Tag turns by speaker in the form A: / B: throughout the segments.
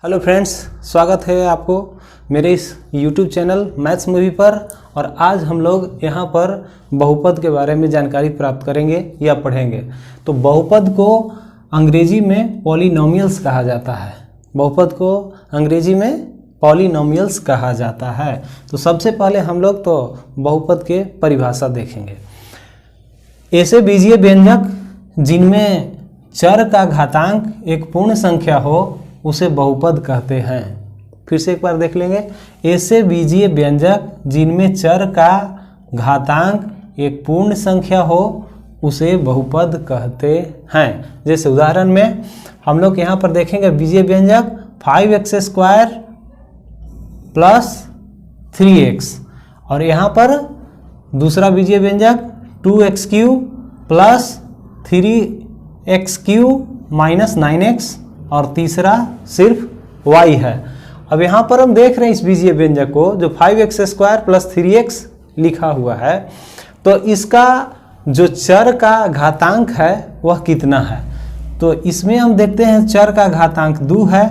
A: Hello friends, स्वागत है आपको मेरे इस YouTube चैनल मैथ्स मूवी पर। और आज हम लोग यहाँ पर बहुपद के बारे में जानकारी प्राप्त करेंगे या पढ़ेंगे। तो बहुपद को अंग्रेजी में पॉलिनोमियल्स कहा जाता है। बहुपद को अंग्रेजी में पॉलिनोमियल्स कहा जाता है। तो सबसे पहले हम लोग तो बहुपद के परिभाषा देखेंगे। ऐसे बीजीय व्यंजक जिनमें चर का घातांक एक पूर्ण संख्या हो उसे बहुपद कहते हैं। फिर से एक बार देख लेंगे। ऐसे बीजीय व्यंजक जिनमें चर का घातांक एक पूर्ण संख्या हो उसे बहुपद कहते हैं। जैसे उदाहरण में हम लोग यहाँ पर देखेंगे बीजीय व्यंजक 5x² प्लस 3x और यहाँ पर दूसरा बीजीय व्यंजक 2x³ plus 3x³ minus 9x और तीसरा सिर्फ y है। अब यहाँ पर हम देख रहे हैं इस बीजीय व्यंजक को जो 5x² प्लस 3x लिखा हुआ है, तो इसका जो चर का घातांक है वह कितना है। तो इसमें हम देखते हैं चर का घातांक 2 है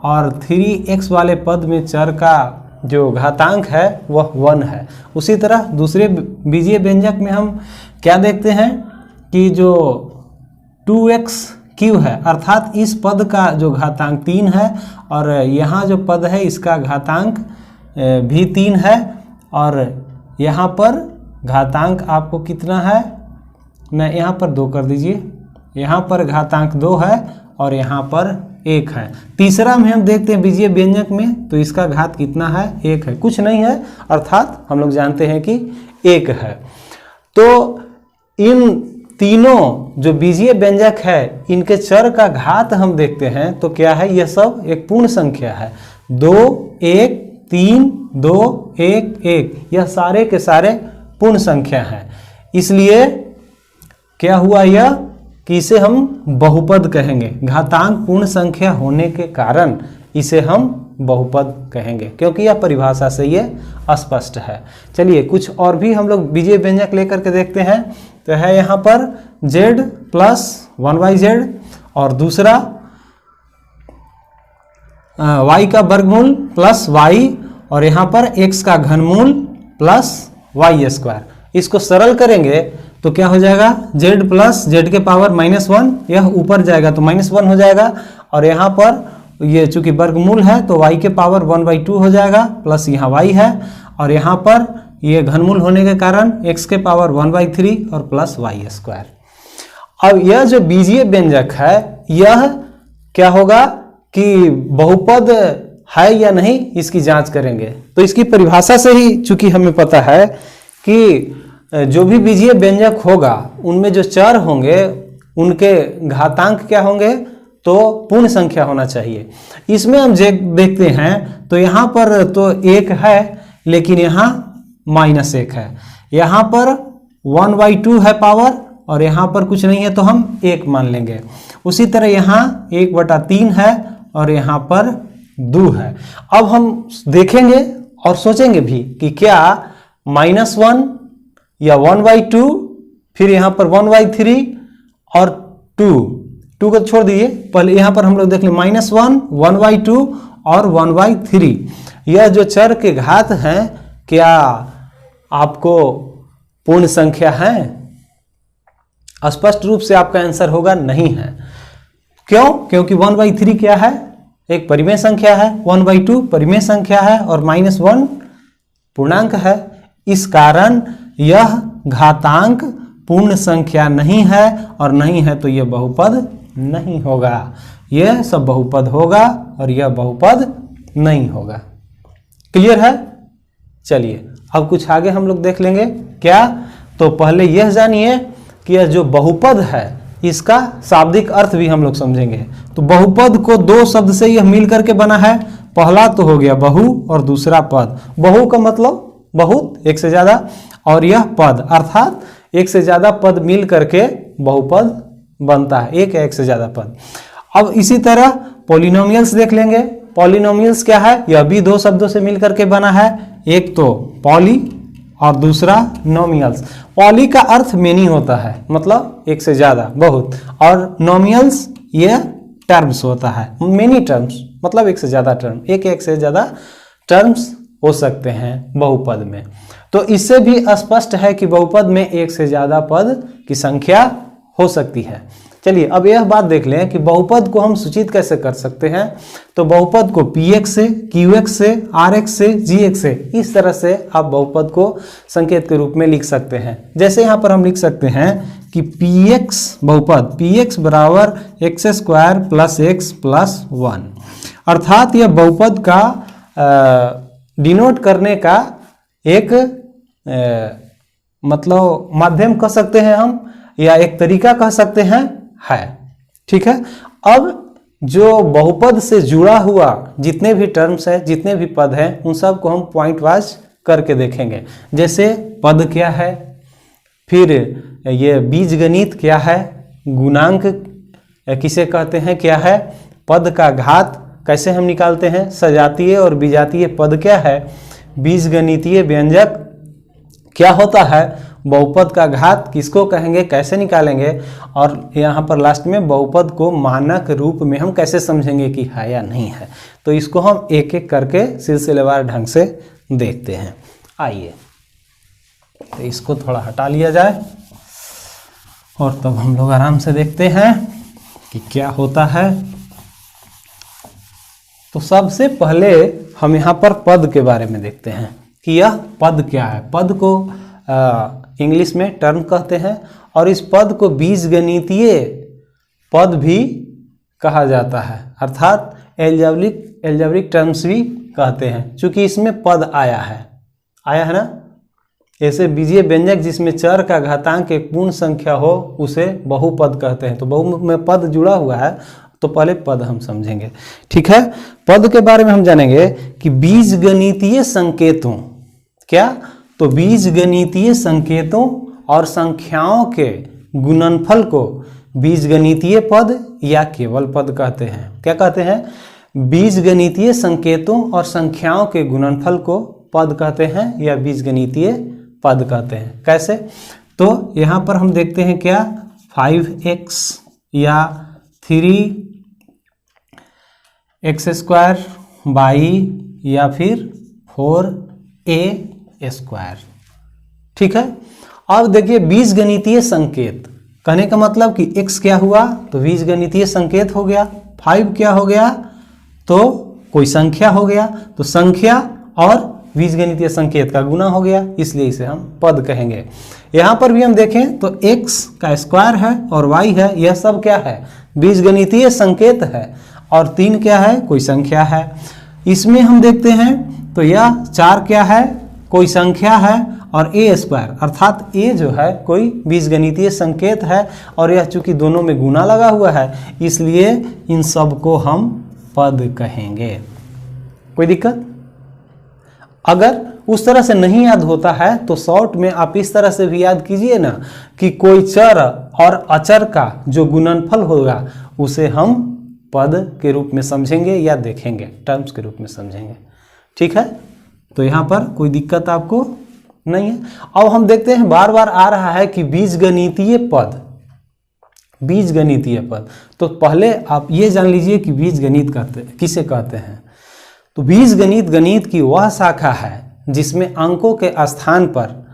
A: और 3x वाले पद में चर का जो घातांक है वह 1 है। उसी तरह दूसरे बीजीय व्यंजक में हम क्या देखते हैं कि जो 2x³ है, अर्थात इस पद का जो घातांक 3 है और यहाँ जो पद है इसका घातांक भी 3 है और यहाँ पर घातांक आपको कितना है, न यहाँ पर 2 कर दीजिए, यहाँ पर घातांक 2 है और यहाँ पर 1 है। तीसरा में हम देखते हैं बीजीय व्यंजक में, तो इसका घात कितना है, 1 है, कुछ नहीं है, अर्थात हम लोग जानते हैं कि 1 है। तो इन तीनों जो बीजीय व्यंजक है इनके चर का घात हम देखते हैं तो क्या है, यह सब एक पूर्ण संख्या है। 2 1 3 2 1 1 यह सारे के सारे पूर्ण संख्या हैं। इसलिए क्या हुआ यह कि इसे हम बहुपद कहेंगे। घातांक पूर्ण संख्या होने के कारण इसे हम बहुपद कहेंगे, क्योंकि यह परिभाषा से ये स्पष्ट है। चलिए कुछ और भी हम लोग बीजीय व्यंजक लेकर के देखते हैं। तो है यहाँ पर z प्लस 1yz और दूसरा y का वर्गमूल प्लस y और यहाँ पर x का घनमूल प्लस y²। इसको सरल करेंगे तो क्या हो जाएगा, z प्लस z के पावर -1, यह ऊपर जाएगा तो -1 हो जाएगा और यहाँ पर ये चूंकि वर्गमूल है तो y के पावर 1/2 हो जाएगा प्लस यहाँ y है और यहाँ पर ये घनमूल होने के कारण x के पावर 1/3 और प्लस y²। अब यह जो बीजीय व्यंजक है यह क्या होगा कि बहुपद है या नहीं, इसकी जांच करेंगे। तो इसकी परिभाषा से ही चूंकि हमें पता है कि जो भी बीजीय व्यंजक होगा उनमें जो चर होंगे उनके घातांक क्या होंगे, तो पूर्ण संख्या होना चाहिए। इसमें हम देखते हैं तो यहाँ पर तो 1 है लेकिन यहाँ -1 है, यहाँ पर 1/2 है पावर और यहाँ पर कुछ नहीं है तो हम 1 मान लेंगे। उसी तरह यहाँ 1/3 है और यहाँ पर 2 है। अब हम देखेंगे और सोचेंगे भी कि क्या -1 या 1/2, फिर यहाँ पर 1/3 और 2 को छोड़ दीजिए, पहले यहाँ पर हम लोग देख लें -1 1/2 और 1/3 यह जो चर के घात हैं क्या आपको पूर्ण संख्या है। स्पष्ट रूप से आपका आंसर होगा नहीं है। क्यों? क्योंकि 1/3 क्या है, एक परिमेय संख्या है, 1/2 परिमेय संख्या है और -1 पूर्णांक है। इस कारण यह घातांक पूर्ण संख्या नहीं है और नहीं है तो यह बहुपद नहीं होगा। यह सब बहुपद होगा और यह बहुपद नहीं होगा। क्लियर है? चलिए अब कुछ आगे हम लोग देख लेंगे। क्या? तो पहले यह जानिए कि यह जो बहुपद है इसका शाब्दिक अर्थ भी हम लोग समझेंगे। तो बहुपद को 2 शब्द से यह मिल करके बना है। पहला तो हो गया बहु और दूसरा पद। बहु का मतलब बहुत, एक से ज्यादा, और यह पद अर्थात एक से ज्यादा पद मिल करके बहुपद बनता है, एक या एक से ज्यादा पद। अब इसी तरह पॉलिनोमियल्स देख लेंगे। पॉलिनोमियल्स क्या है, यह भी 2 शब्दों से मिलकर के बना है, एक तो पॉली और दूसरा नोमियल्स। पॉली का अर्थ मेनी होता है, मतलब एक से ज्यादा, बहुत, और नोमियल्स ये टर्म्स होता है, मेनी टर्म्स मतलब एक से ज़्यादा टर्म, एक एक से ज़्यादा टर्म्स हो सकते हैं बहुपद में। तो इससे भी स्पष्ट है कि बहुपद में एक से ज़्यादा पद की संख्या हो सकती है। चलिए अब यह बात देख लें कि बहुपद को हम सूचित कैसे कर सकते हैं। तो बहुपद को px से, qx से, rx से, gx से, इस तरह से आप बहुपद को संकेत के रूप में लिख सकते हैं। जैसे यहाँ पर हम लिख सकते हैं कि px बहुपद px बराबर x square plus x plus 1, अर्थात यह बहुपद का डिनोट करने का एक मतलब माध्यम कह सकते हैं हम, या एक तरीका कह सकते हैं है। ठीक है, अब जो बहुपद से जुड़ा हुआ जितने भी टर्म्स है, जितने भी पद हैं, उन सब को हम पॉइंट वाइज करके देखेंगे। जैसे पद क्या है, फिर ये बीजगणित क्या है, गुणांक किसे कहते हैं क्या है, पद का घात कैसे हम निकालते हैं, सजातीय और विजातीय पद क्या है, बीजगणितीय व्यंजक क्या होता है, बहुपद का घात किसको कहेंगे, कैसे निकालेंगे, और यहाँ पर लास्ट में बहुपद को मानक रूप में हम कैसे समझेंगे कि है या नहीं है। तो इसको हम एक एक करके सिलसिलेवार ढंग से देखते हैं। आइए तो इसको थोड़ा हटा लिया जाए और तब हम लोग आराम से देखते हैं कि क्या होता है। तो सबसे पहले हम यहाँ पर पद के बारे में देखते हैं कि यह पद क्या है। पद को इंग्लिश में टर्म कहते हैं और इस पद को बीजगणितीय पद भी कहा जाता है, अर्थात एल्जेब्रिक टर्म्स भी कहते हैं, क्योंकि इसमें पद आया है ना। ऐसे बीजीय व्यंजक जिसमें चर का घातांक एक पूर्ण संख्या हो उसे बहुपद कहते हैं। तो बहु में पद जुड़ा हुआ है, तो पहले पद हम समझेंगे। ठीक है, पद के बारे में हम जानेंगे कि बीजगणितीय संकेतों क्या, तो बीजगणितीय संकेतों और संख्याओं के गुणनफल को बीजगणितीय पद या केवल पद कहते हैं। क्या कहते हैं, बीजगणितीय संकेतों और संख्याओं के गुणनफल को पद कहते हैं या बीजगणितीय पद कहते हैं। कैसे, तो यहाँ पर हम देखते हैं क्या, 5x या 3x स्क्वायर बाई या फिर 4a स्क्वायर। ठीक है, अब देखिए बीजगणितीय संकेत कहने का मतलब कि x क्या हुआ तो बीजगणितीय संकेत हो गया, 5 क्या हो गया तो कोई संख्या हो गया, तो संख्या और बीजगणितीय संकेत का गुना हो गया, इसलिए इसे हम पद कहेंगे। यहाँ पर भी हम देखें तो x का स्क्वायर है और y है, यह सब क्या है, बीजगणितीय संकेत है, और 3 क्या है, कोई संख्या है। इसमें हम देखते हैं तो यह 4 क्या है, कोई संख्या है, और a स्क्वायर अर्थात a जो है कोई बीजगणितीय संकेत है, और यह चूंकि दोनों में गुना लगा हुआ है इसलिए इन सब को हम पद कहेंगे। कोई दिक्कत? अगर उस तरह से नहीं याद होता है तो शॉर्ट में आप इस तरह से भी याद कीजिए ना कि कोई चर और अचर का जो गुणनफल होगा उसे हम पद के रूप में समझेंगे या देखेंगे, टर्म्स के रूप में समझेंगे। ठीक है, तो यहाँ पर कोई दिक्कत आपको नहीं है। अब हम देखते हैं बार बार आ रहा है कि बीजगणितीय पद, बीजगणितीय पद। तो पहले आप ये जान लीजिए कि बीजगणित किसे कहते हैं। तो बीजगणित गणित की वह शाखा है जिसमें अंकों के स्थान पर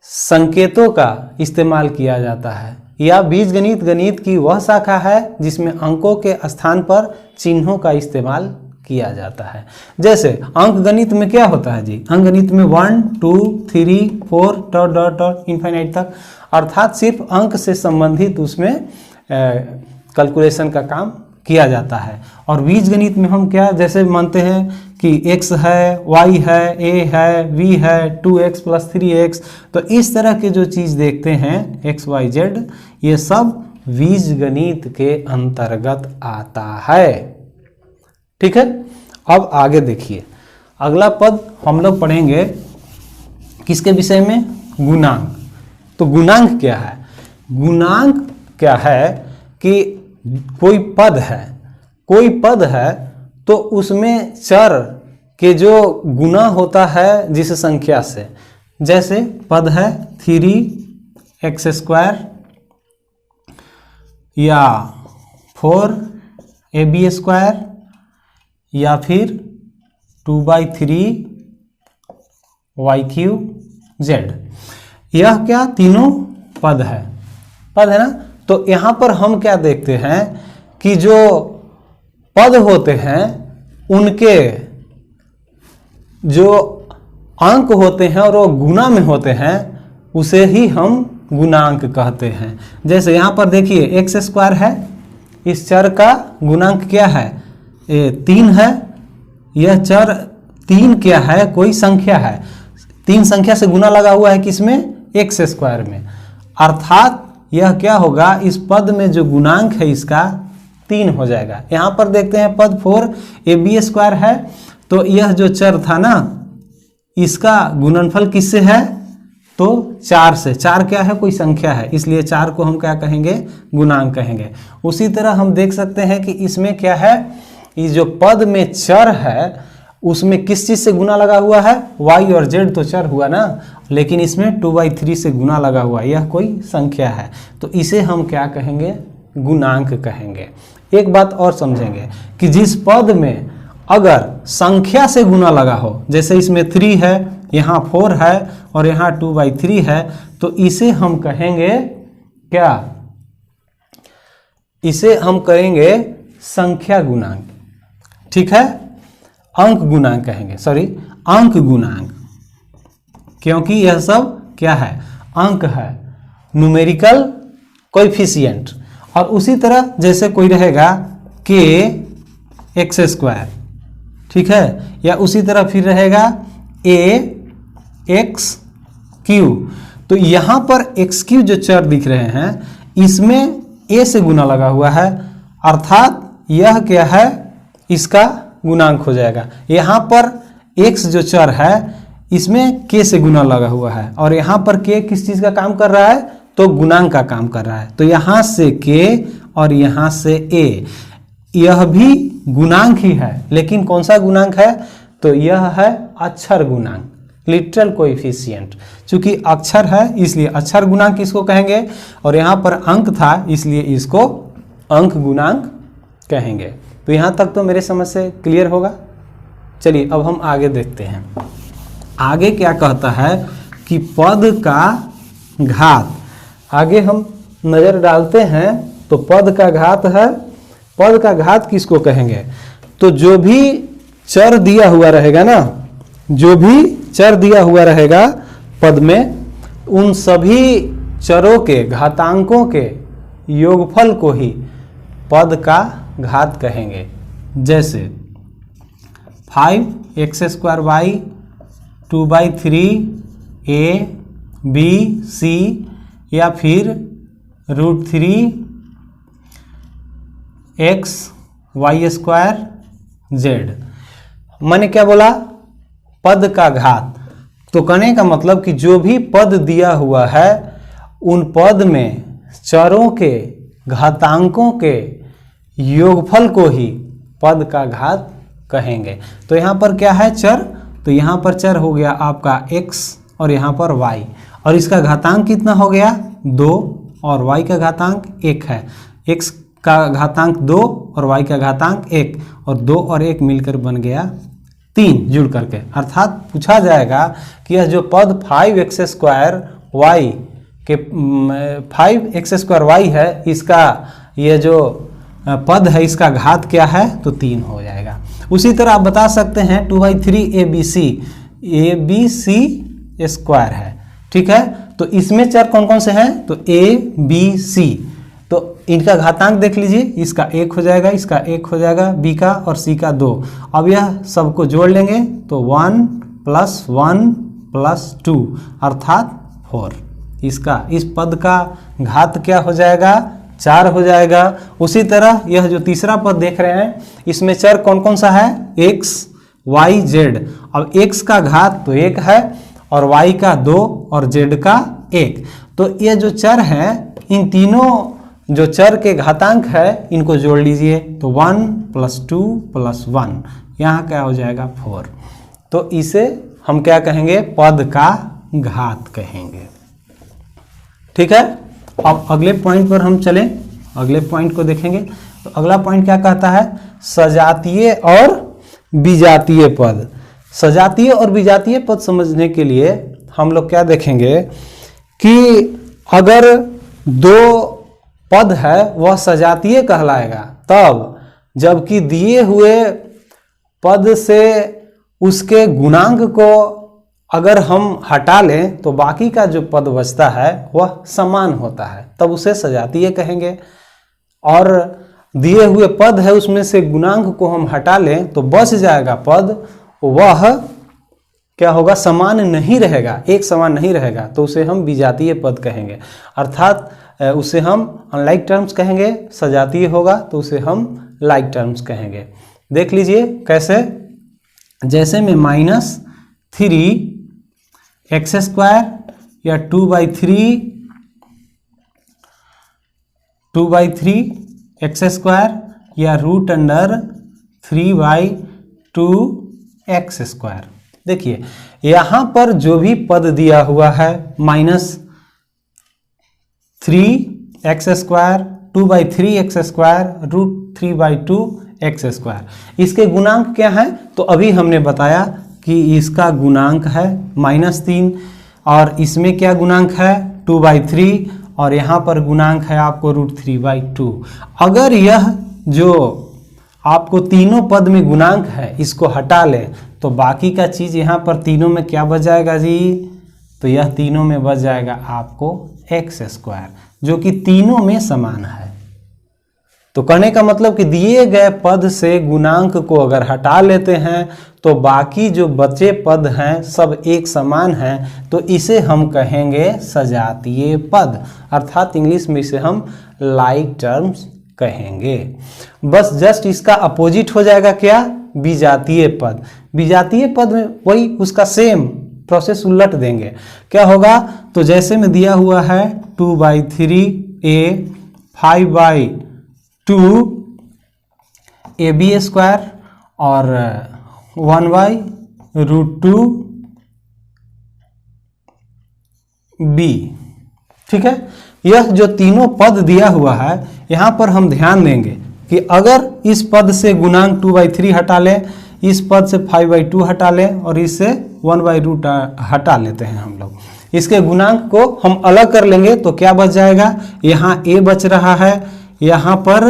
A: संकेतों का इस्तेमाल किया जाता है, या बीजगणित गणित की वह शाखा है जिसमें अंकों के स्थान पर चिन्हों का इस्तेमाल किया जाता है। जैसे अंक गणित में क्या होता है जी, अंक गणित में 1 2 3 4 डॉट डॉट डॉट इनफाइनाइट तक, अर्थात सिर्फ अंक से संबंधित उसमें कैलकुलेशन का काम किया जाता है। और बीजगणित में हम क्या जैसे मानते हैं कि x है, y है, a है, v है, 2x + 3x, तो इस तरह के जो चीज़ देखते हैं x y z, ये सब बीजगणित के अंतर्गत आता है। ठीक है, अब आगे देखिए, अगला पद हम लोग पढ़ेंगे किसके विषय में, गुणांक। तो गुणांक क्या है, गुणांक क्या है कि कोई पद है तो उसमें चर के जो गुना होता है जिस संख्या से, जैसे पद है 3x स्क्वायर या 4ab स्क्वायर या फिर 2/3 y³ यह क्या तीनों पद है ना। तो यहाँ पर हम क्या देखते हैं कि जो पद होते हैं उनके जो अंक होते हैं और वो गुना में होते हैं उसे ही हम गुणांक कहते हैं। जैसे यहाँ पर देखिए x² है, इस चर का गुणांक क्या है 3 है। यह चर 3 क्या है कोई संख्या है, 3 संख्या से गुना लगा हुआ है किसमें x² में, अर्थात यह क्या होगा इस पद में जो गुणांक है इसका 3 हो जाएगा। यहाँ पर देखते हैं पद 4ab² है, तो यह जो चर था ना इसका गुणनफल किससे है तो 4 से। 4 क्या है कोई संख्या है, इसलिए 4 को हम क्या कहेंगे गुणांक कहेंगे। उसी तरह हम देख सकते हैं कि इसमें क्या है, ये जो पद में चर है उसमें किस चीज से गुना लगा हुआ है, y और z तो चर हुआ ना, लेकिन इसमें 2/3 से गुना लगा हुआ है, यह कोई संख्या है, तो इसे हम क्या कहेंगे गुणांक कहेंगे। एक बात और समझेंगे कि जिस पद में अगर संख्या से गुना लगा हो, जैसे इसमें 3 है, यहाँ 4 है और यहाँ 2/3 है, तो इसे हम कहेंगे क्या, इसे हम कहेंगे संख्या गुणांक, ठीक है, अंक गुणांक कहेंगे, सॉरी अंक गुणांक, क्योंकि यह सब क्या है अंक है, न्यूमेरिकल कोएफिशिएंट। और उसी तरह जैसे कोई रहेगा kx², ठीक है, या उसी तरह फिर रहेगा ax³, तो यहां पर x³ जो चर दिख रहे हैं इसमें a से गुना लगा हुआ है, अर्थात यह क्या है इसका गुणांक हो जाएगा। यहाँ पर x जो चर है इसमें k से गुना लगा हुआ है, और यहाँ पर k किस चीज का काम कर रहा है तो गुणांक का काम कर रहा है, तो यहाँ से k और यहाँ से a, यह भी गुणांक ही है, लेकिन कौन सा गुणांक है तो यह है अक्षर गुणांक, लिटरल कोएफिशिएंट। चूंकि अक्षर है इसलिए अक्षर गुणांक इसको कहेंगे, और यहाँ पर अंक था इसलिए इसको अंक गुणांक कहेंगे। तो यहाँ तक तो मेरे समझ से क्लियर होगा। चलिए अब हम आगे देखते हैं, आगे क्या कहता है कि पद का घात। आगे हम नजर डालते हैं तो पद का घात है, पद का घात किसको कहेंगे, तो जो भी चर दिया हुआ रहेगा ना, जो भी चर दिया हुआ रहेगा पद में, उन सभी चरों के घातांकों के योगफल को ही पद का घात कहेंगे। जैसे 5x² 2/3 a b c, या फिर √3 x y² z। मैंने क्या बोला पद का घात, तो कहने का मतलब कि जो भी पद दिया हुआ है उन पद में चरों के घातांकों के योगफल को ही पद का घात कहेंगे। तो यहाँ पर क्या है चर, तो यहाँ पर चर हो गया आपका x और यहाँ पर y, और इसका घातांक कितना हो गया 2 और y का घातांक 1 है। x का घातांक 2 और y का घातांक 1, और 2 और 1 मिलकर बन गया 3 जुड़ करके, अर्थात पूछा जाएगा कि यह जो पद 5x² के 5x² है, इसका ये जो पद है इसका घात क्या है तो 3 हो जाएगा। उसी तरह आप बता सकते हैं 2/3 abc² है, ठीक है, तो इसमें चर कौन कौन से हैं तो a b c, तो इनका घातांक देख लीजिए, इसका 1 हो जाएगा, इसका 1 हो जाएगा, b का और c का 2। अब यह सबको जोड़ लेंगे तो 1 + 1 + 2 अर्थात 4। इसका इस पद का घात क्या हो जाएगा 4 हो जाएगा। उसी तरह यह जो तीसरा पद देख रहे हैं इसमें चर कौन कौन सा है x y z। अब x का घात तो 1 है और y का 2 और z का 1, तो ये जो चर है इन तीनों जो चर के घातांक है इनको जोड़ लीजिए तो 1 + 2 + 1, यहाँ क्या हो जाएगा 4। तो इसे हम क्या कहेंगे पद का घात कहेंगे, ठीक है। अब अगले पॉइंट पर हम चलें, अगले पॉइंट को देखेंगे। तो अगला पॉइंट क्या कहता है, सजातीय और विजातीय पद। सजातीय और विजातीय पद समझने के लिए हम लोग क्या देखेंगे कि अगर दो पद है वह सजातीय कहलाएगा तब, जबकि दिए हुए पद से उसके गुणांक को अगर हम हटा लें तो बाकी का जो पद बचता है वह समान होता है, तब उसे सजातीय कहेंगे। और दिए हुए पद है उसमें से गुणांक को हम हटा लें तो बच जाएगा पद, वह क्या होगा, समान नहीं रहेगा, एक समान नहीं रहेगा, तो उसे हम विजातीय पद कहेंगे। अर्थात उसे हम अनलाइक टर्म्स कहेंगे, सजातीय होगा तो उसे हम लाइक टर्म्स कहेंगे। देख लीजिए कैसे, जैसे में -3x² या 2/3 या √3/2x²। देखिए यहाँ पर जो भी पद दिया हुआ है -3x², 2/3x², √3/2x², इसके गुणांक क्या है? तो अभी हमने बताया कि इसका गुणांक है -3 और इसमें क्या गुणांक है 2/3 और यहाँ पर गुणांक है आपको √3/2। अगर यह जो आपको तीनों पद में गुणांक है इसको हटा लें तो बाकी का चीज़ यहाँ पर तीनों में क्या बच जाएगा जी? तो यह तीनों में बच जाएगा आपको x², जो कि तीनों में समान है। तो कहने का मतलब कि दिए गए पद से गुणांक को अगर हटा लेते हैं तो बाकी जो बचे पद हैं सब एक समान हैं, तो इसे हम कहेंगे सजातीय पद, अर्थात इंग्लिश में इसे हम लाइक टर्म्स कहेंगे। बस जस्ट इसका अपोजिट हो जाएगा क्या? विजातीय पद। विजातीय पद में वही उसका सेम प्रोसेस उलट देंगे। क्या होगा? तो जैसे में दिया हुआ है 2/3a 5/2 ab² और 1/√2b। ठीक है, यह जो तीनों पद दिया हुआ है यहाँ पर हम ध्यान देंगे कि अगर इस पद से गुणांक 2/3 हटा लें, इस पद से 5/2 हटा लें और इससे 1/√2 हटा लेते हैं हम लोग, इसके गुणांक को हम अलग कर लेंगे तो क्या बच जाएगा? यहाँ a बच रहा है, यहाँ पर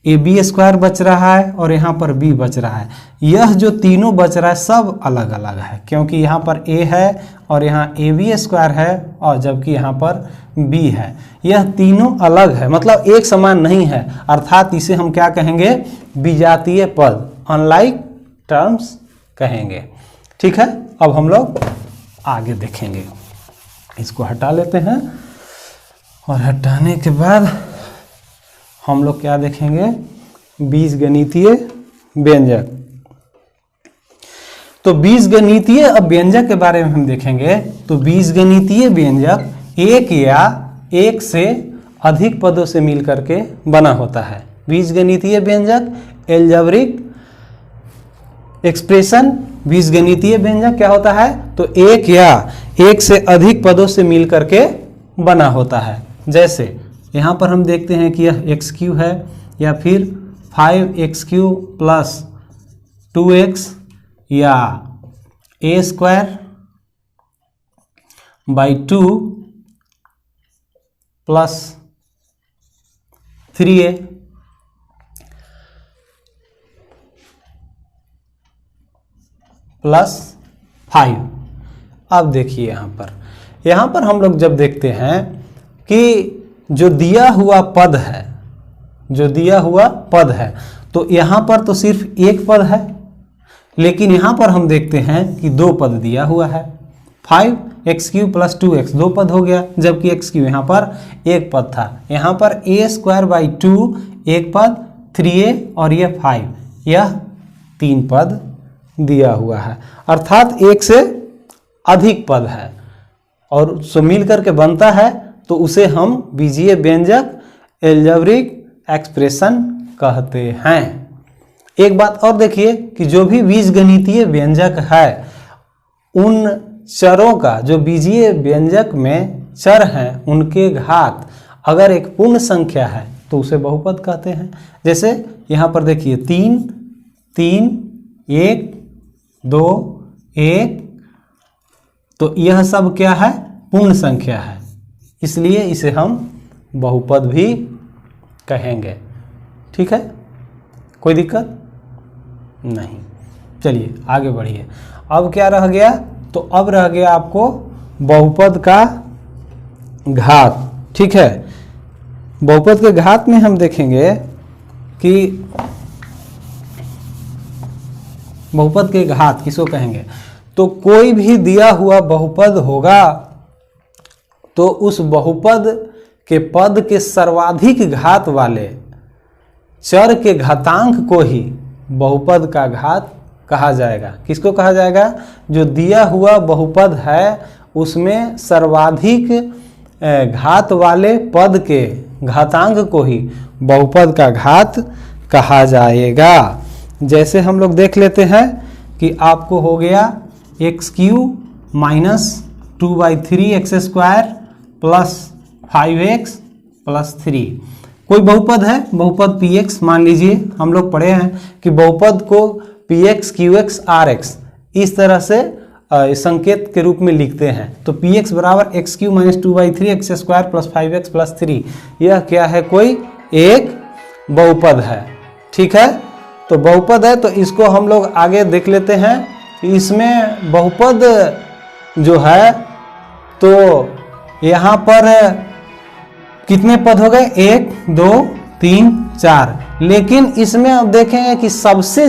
A: ab² बच रहा है और यहाँ पर b बच रहा है। यह जो तीनों बच रहा है सब अलग अलग है, क्योंकि यहाँ पर a है और यहाँ ab² है और जबकि यहाँ पर b है। यह तीनों अलग है, मतलब एक समान नहीं है, अर्थात इसे हम क्या कहेंगे? विजातीय पद, अनलाइक टर्म्स कहेंगे। ठीक है, अब हम लोग आगे देखेंगे। इसको हटा लेते हैं और हटाने के बाद हम लोग क्या देखेंगे? बीजगणितीय व्यंजक। तो बीजगणितीय व्यंजक के बारे में हम देखेंगे। तो बीजगणितीय व्यंजक एक या एक से अधिक पदों से मिलकर के बना होता है। बीजगणितीय व्यंजक एल्जेब्रिक एक्सप्रेशन, बीजगणितीय व्यंजक क्या होता है? तो एक या एक से अधिक पदों से मिलकर के बना होता है। जैसे यहाँ पर हम देखते हैं कि यह x³ है या फिर 5x³ + 2x या a²/2 + 3a + 5। अब देखिए यहाँ पर हम लोग जब देखते हैं कि जो दिया हुआ पद है, तो यहाँ पर तो सिर्फ एक पद है, लेकिन यहाँ पर हम देखते हैं कि दो पद दिया हुआ है। 5x³ + 2x 2 पद हो गया, जबकि x³ यहाँ पर एक पद था। यहाँ पर a²/2 एक पद, 3a और यह 5, यह 3 पद दिया हुआ है, अर्थात एक से अधिक पद है और सो मिल करके बनता है, तो उसे हम बीजीय व्यंजक एल्जेब्रिक एक्सप्रेशन कहते हैं। एक बात और देखिए कि जो भी बीजगणितीय व्यंजक है उन चरों का, जो बीजीय व्यंजक में चर हैं उनके घात अगर एक पूर्ण संख्या है तो उसे बहुपद कहते हैं। जैसे यहाँ पर देखिए 3, 3, 1 2 1, तो यह सब क्या है? पूर्ण संख्या है, इसलिए इसे हम बहुपद भी कहेंगे। ठीक है, कोई दिक्कत नहीं। चलिए आगे बढ़िए। अब क्या रह गया? तो अब रह गया आपको बहुपद का घात। ठीक है, बहुपद के घात में हम देखेंगे कि बहुपद के घात किसको कहेंगे? तो कोई भी दिया हुआ बहुपद होगा तो उस बहुपद के पद के सर्वाधिक घात वाले चर के घातांक को ही बहुपद का घात कहा जाएगा। किसको कहा जाएगा? जो दिया हुआ बहुपद है उसमें सर्वाधिक घात वाले पद के घातांक को ही बहुपद का घात कहा जाएगा। जैसे हम लोग देख लेते हैं कि आपको हो गया x³ minus 2/3 x square plus 5x plus 3। कोई बहुपद है, बहुपद px मान लीजिए, हम लोग पढ़े हैं कि बहुपद को px qx rx इस तरह से संकेत के रूप में लिखते हैं। तो px बराबर x³ minus 2/3 x square plus 5x plus 3, यह क्या है? कोई एक बहुपद है। ठीक है, तो बहुपद है तो इसको हम लोग आगे देख लेते हैं। इसमें बहुपद जो है तो यहाँ पर कितने पद हो गए? 1 2 3 4, लेकिन इसमें अब देखेंगे कि सबसे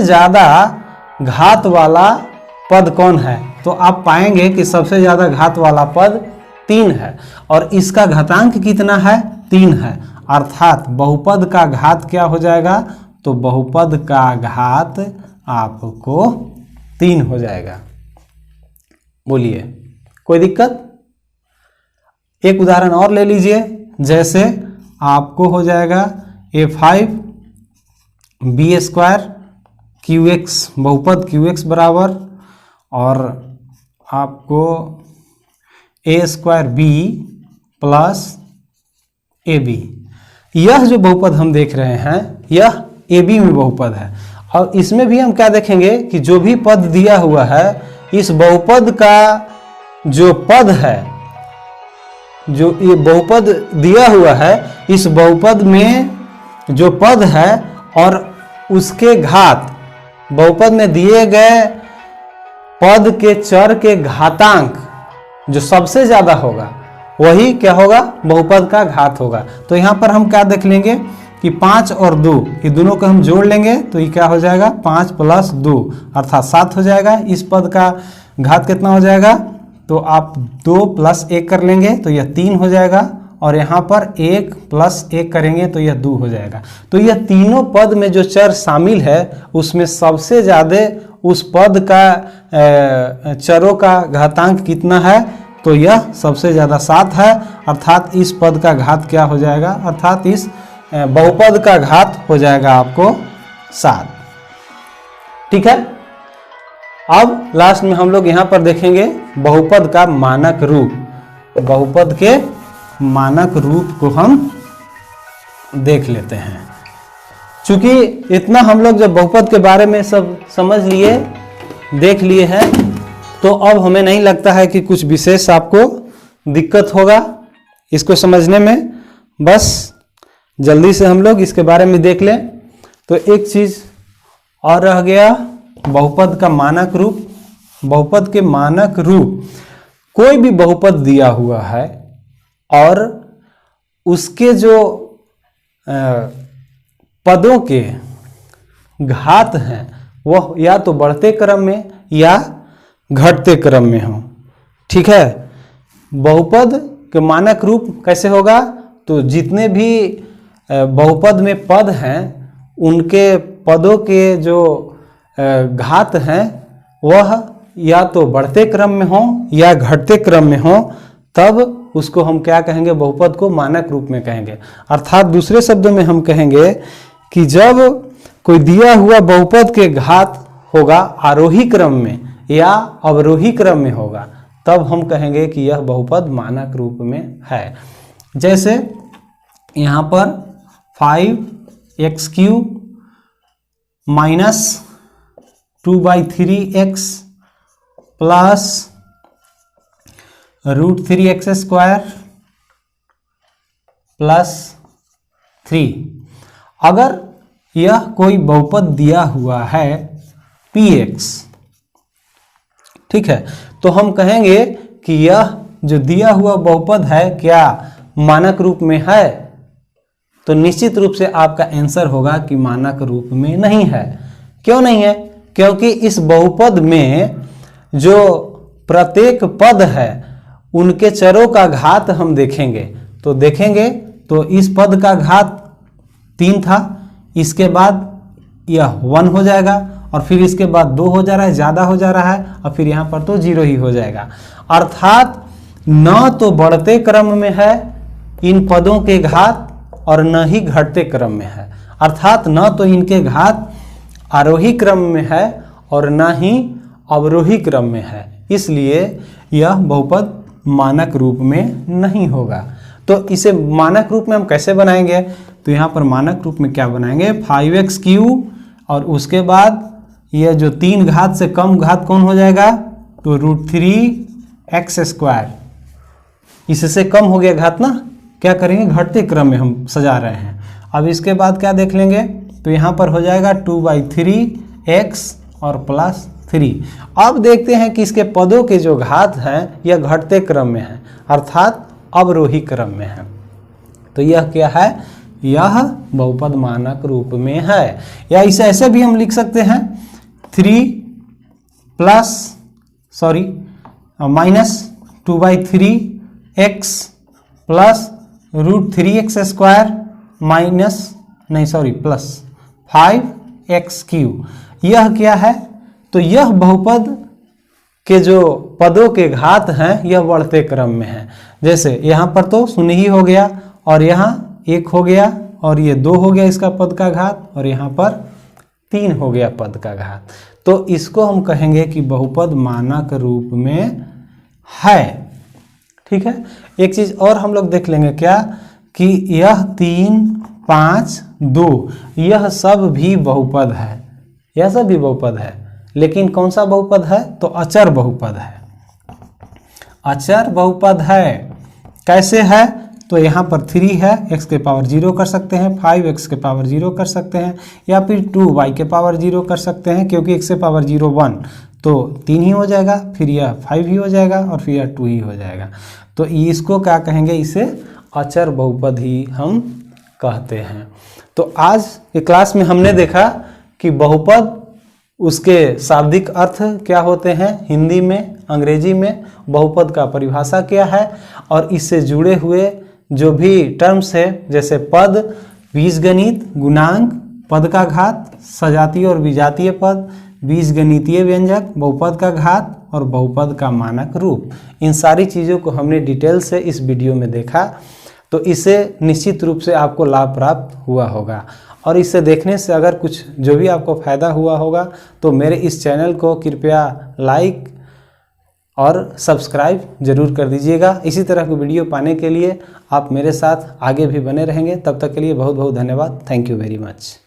A: ज़्यादा घात वाला पद कौन है? तो आप पाएंगे कि सबसे ज़्यादा घात वाला पद 3 है और इसका घातांक कितना है? 3 है। अर्थात बहुपद का घात क्या हो जाएगा? तो बहुपद का घात आपको 3 हो जाएगा। बोलिए, कोई दिक्कत? एक उदाहरण और ले लीजिए। जैसे आपको हो जाएगा a5 b स्क्वायर qx, बहुपद qx बराबर, और आपको a square b plus ab। यह जो बहुपद हम देख रहे हैं यह ab में बहुपद है। और इसमें भी हम क्या देखेंगे कि जो भी पद दिया हुआ है इस बहुपद का जो पद है, जो ये बहुपद दिया हुआ है, इस बहुपद में जो पद है और उसके घात, बहुपद में दिए गए पद के चर के घातांक जो सबसे ज्यादा होगा वही क्या होगा? बहुपद का घात होगा। तो यहाँ पर हम क्या देख लेंगे कि 5 और 2 ये दोनों को हम जोड़ लेंगे तो ये क्या हो जाएगा? 5 प्लस 2 अर्थात 7 हो जाएगा। इस पद का घात कितना हो जाएगा? तो आप 2 प्लस 1 कर लेंगे तो यह 3 हो जाएगा, और यहाँ पर 1 प्लस 1 करेंगे तो यह 2 हो जाएगा। तो यह तीनों पद में जो चर शामिल है उसमें सबसे ज़्यादा उस पद का चरों का घातांक कितना है? तो यह सबसे ज़्यादा 7 है। अर्थात इस पद का घात क्या हो जाएगा? अर्थात इस बहुपद का घात हो जाएगा आपको 7। ठीक है, अब लास्ट में हम लोग यहाँ पर देखेंगे बहुपद का मानक रूप। बहुपद के मानक रूप को हम देख लेते हैं। चूंकि इतना हम लोग जब बहुपद के बारे में सब समझ लिए, देख लिए हैं, तो अब हमें नहीं लगता है कि कुछ विशेष आपको दिक्कत होगा इसको समझने में। बस जल्दी से हम लोग इसके बारे में देख लें। तो एक चीज और रह गया, बहुपद का मानक रूप। बहुपद के मानक रूप, कोई भी बहुपद दिया हुआ है और उसके जो पदों के घात हैं वह या तो बढ़ते क्रम में या घटते क्रम में हो। ठीक है, बहुपद के मानक रूप कैसे होगा? तो जितने भी बहुपद में पद हैं उनके पदों के जो घात हैं वह या तो बढ़ते क्रम में हो या घटते क्रम में हो, तब उसको हम क्या कहेंगे? बहुपद को मानक रूप में कहेंगे। अर्थात दूसरे शब्दों में हम कहेंगे कि जब कोई दिया हुआ बहुपद के घात होगा आरोही क्रम में या अवरोही क्रम में होगा, तब हम कहेंगे कि यह बहुपद मानक रूप में है। जैसे यहाँ पर 5x³ minus 2/3x plus √3x² plus 3। अगर यह कोई बहुपद दिया हुआ है px, ठीक है, तो हम कहेंगे कि यह जो दिया हुआ बहुपद है क्या मानक रूप में है, तो निश्चित रूप से आपका आंसर होगा कि मानक रूप में नहीं है। क्यों नहीं है? क्योंकि इस बहुपद में जो प्रत्येक पद है उनके चरों का घात हम देखेंगे, तो इस पद का घात 3 था, इसके बाद यह 1 हो जाएगा और फिर इसके बाद 2 हो जा रहा है, ज़्यादा हो जा रहा है, और फिर यहाँ पर तो 0 ही हो जाएगा। अर्थात न तो बढ़ते क्रम में है इन पदों के घात और न ही घटते क्रम में है। अर्थात न तो इनके घात आरोही क्रम में है और न ही अवरोही क्रम में है, इसलिए यह बहुपद मानक रूप में नहीं होगा। तो इसे मानक रूप में हम कैसे बनाएंगे? तो यहाँ पर मानक रूप में क्या बनाएंगे, 5x³ और उसके बाद यह जो 3 घात से कम घात कौन हो जाएगा, तो √3x²। इससे कम हो गया घात ना, क्या करेंगे, घटते क्रम में हम सजा रहे हैं। अब इसके बाद क्या देख लेंगे, तो यहाँ पर हो जाएगा 2/3x और प्लस 3। अब देखते हैं कि इसके पदों के जो घात हैं यह घटते क्रम में है, अर्थात अवरोही क्रम में है। तो यह क्या है, यह बहुपद मानक रूप में है। या इसे ऐसे भी हम लिख सकते हैं, -2/3x plus √3x² plus 5x³। यह क्या है, तो यह बहुपद के जो पदों के घात हैं यह बढ़ते क्रम में है। जैसे यहाँ पर तो 0 ही हो गया और यहाँ 1 हो गया और ये 2 हो गया इसका पद का घात, और यहाँ पर 3 हो गया पद का घात। तो इसको हम कहेंगे कि बहुपद मानक रूप में है। ठीक है, एक चीज और हम लोग देख लेंगे क्या, कि यह 3, 5, 2 यह सब भी बहुपद है, यह सब भी बहुपद है, लेकिन कौन सा बहुपद है, तो अचर बहुपद है। अचर बहुपद है, कैसे है, तो यहाँ पर 3 है, x⁻0 कर सकते हैं, 5x⁻0 कर सकते हैं, या फिर 2y⁻0 कर सकते हैं, क्योंकि x⁻0 1 तो 3 ही हो जाएगा, फिर यह 5 ही हो जाएगा और फिर यह 2 ही हो जाएगा। तो इसको क्या कहेंगे, इसे अचर बहुपद ही हम कहते हैं। तो आज के क्लास में हमने देखा कि बहुपद, उसके शाब्दिक अर्थ क्या होते हैं हिंदी में, अंग्रेजी में, बहुपद का परिभाषा क्या है, और इससे जुड़े हुए जो भी टर्म्स है, जैसे पद, बीजगणित, गुणांक, पद का घात, सजातीय और विजातीय पद, बीजगणितीय व्यंजक, बहुपद का घात और बहुपद का मानक रूप, इन सारी चीज़ों को हमने डिटेल से इस वीडियो में देखा। तो इससे निश्चित रूप से आपको लाभ प्राप्त हुआ होगा, और इसे देखने से अगर कुछ जो भी आपको फ़ायदा हुआ होगा तो मेरे इस चैनल को कृपया लाइक और सब्सक्राइब जरूर कर दीजिएगा। इसी तरह की वीडियो पाने के लिए आप मेरे साथ आगे भी बने रहेंगे। तब तक के लिए बहुत बहुत धन्यवाद। Thank you very much.